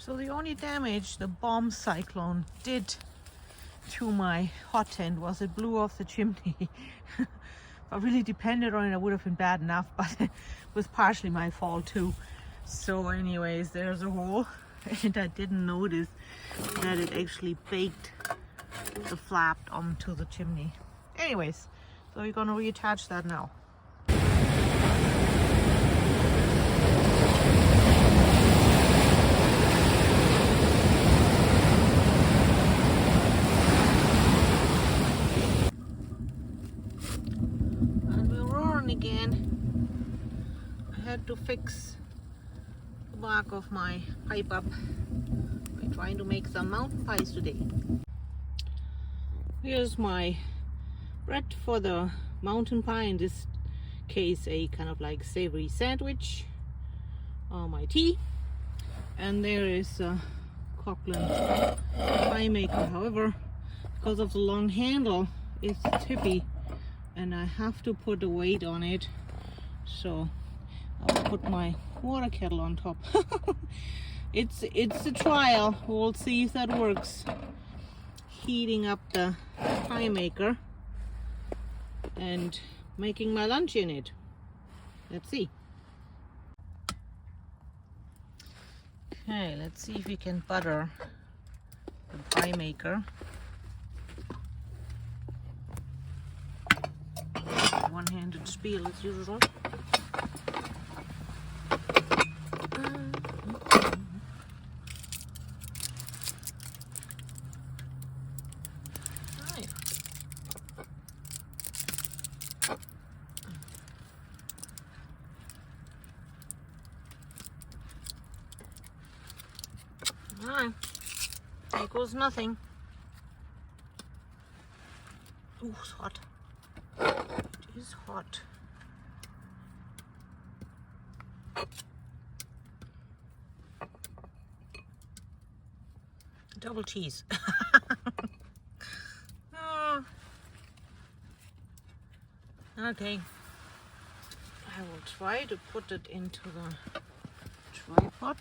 So the only damage the bomb cyclone did to my hot tent was it blew off the chimney. If I really depended on it, it would have been bad enough, but it was partially my fault too. So anyways, there's a hole, and I didn't notice that it actually baked the flap onto the chimney. Anyways, so we're gonna reattach that now. And we're roaring again. I had to fix the bark of my pipe up by trying to make some mountain pies today. Here's my bread for the mountain pie, in this case a kind of like savory sandwich. My tea, and there is a Coghlan pie maker. However, because of the long handle, it's tippy and I have to put a weight on it, so I'll put my water kettle on top. It's a trial. We'll see if that works. Heating up the pie maker and making my lunch in it. Let's see. Okay, let's see if we can butter the pie maker. One-handed spiel as usual. Alright, there goes nothing. Ooh, it's hot. It is hot. Double cheese. Oh. Okay. I will try to put it into the tripod.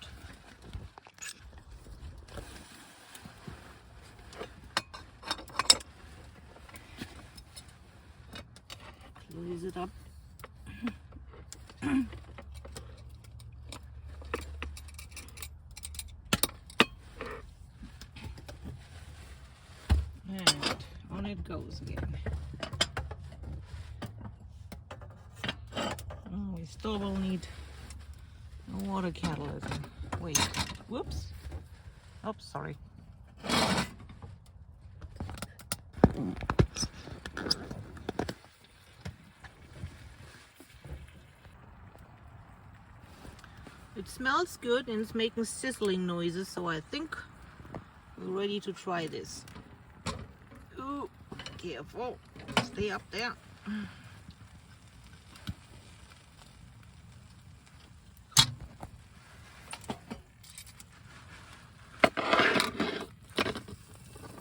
Close it up. And on it goes again. Oh, we still will need a water kettle. Wait, whoops. Oh, sorry. It smells good and it's making sizzling noises, so I think we're ready to try this. Ooh, careful. Stay up there.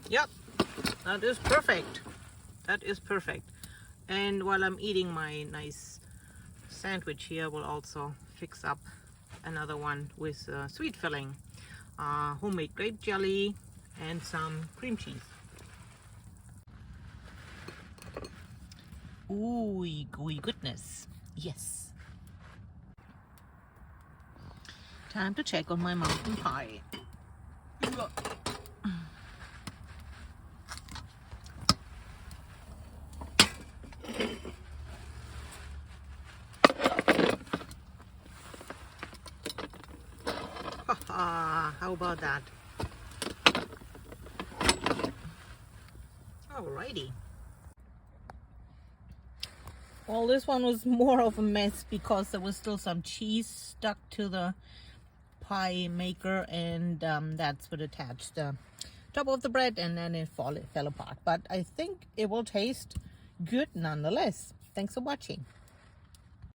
Yep, that is perfect. That is perfect. And while I'm eating my nice sandwich here, we'll also fix up another one with sweet filling, homemade grape jelly and some cream cheese. Ooh, gooey goodness. Yes. Time to check on my mountain pie. How about that? Alrighty. Well, this one was more of a mess because there was still some cheese stuck to the pie maker, and that's what attached the top of the bread, and then it fell apart. But I think it will taste good nonetheless. Thanks for watching.